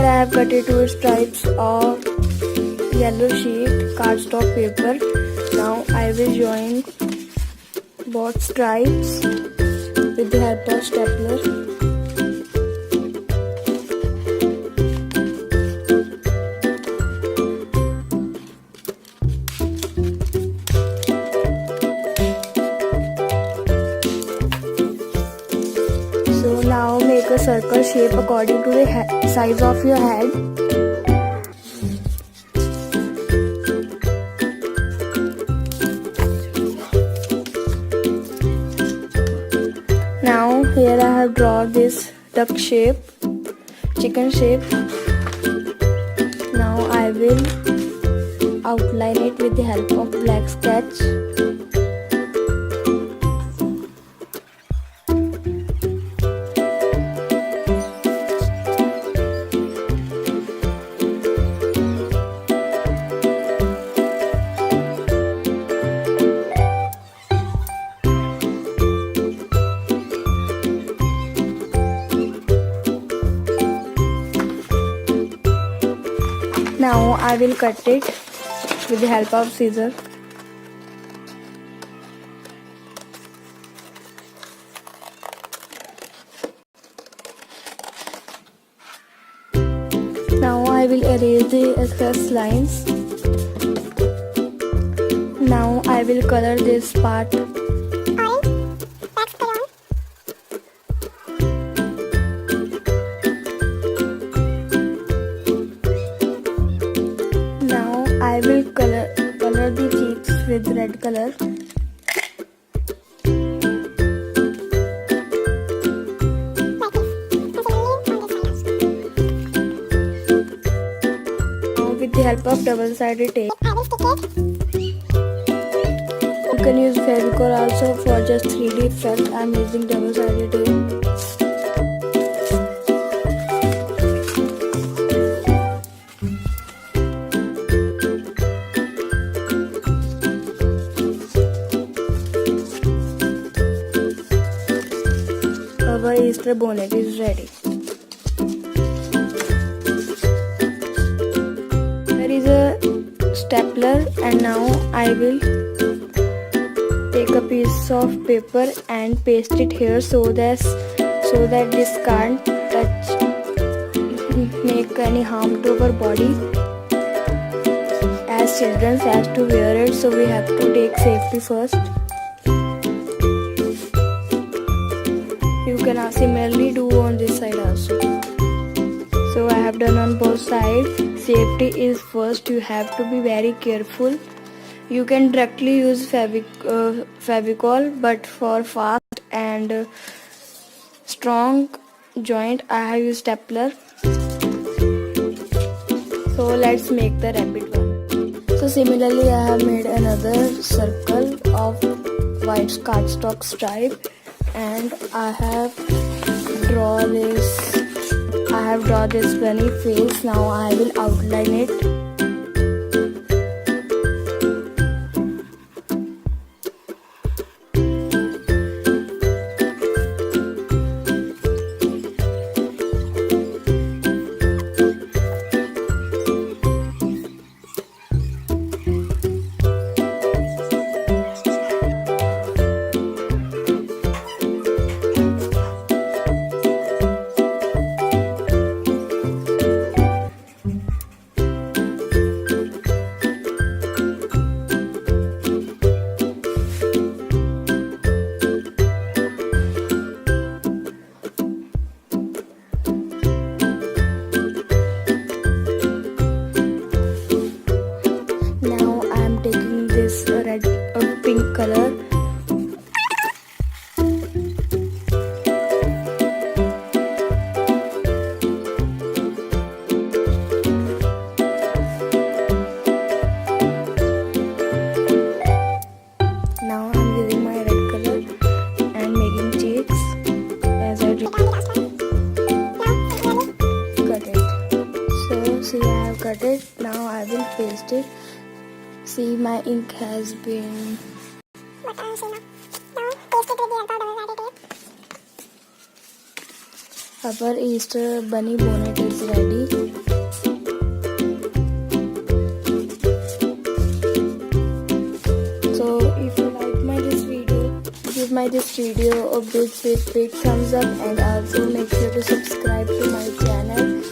I have cut it two stripes of yellow sheet cardstock paper. Now I will join both stripes with the help of stapler. So now make a circle shape according to the size of your head. Now here I have drawn this duck shape, chicken shape. Now I will outline it with the help of black sketch. Now I will cut it with the help of scissors. Now I will erase the excess lines. Now I will color this part. Now I will color the cheeks with red color. Now with the help of double-sided tape, you can use Fevicol also for just 3D effect. I am using double-sided tape. Our Easter bonnet is ready. There is a stapler, and now I will take a piece of paper and paste it here so that this can't make any harm to our body. As children has to wear it, so we have to take safety first. You can similarly do on this side also. So I have done on both sides. Safety is first. You have to be very careful. You can directly use Fevicol, but for fast and strong joint I have used stapler. So let's make the rabbit one. So similarly I have made another circle of white cardstock stripe, and I have drawn this funny face. Now I will outline it. Pink color. Now I'm using my red color and making cheeks as I did. Cut it. So see, I have cut it. Now I will paste it. See, my ink has been Our Easter bunny bonnet is ready. So if you like this video, give this video a big thumbs up, and also make sure to subscribe to my channel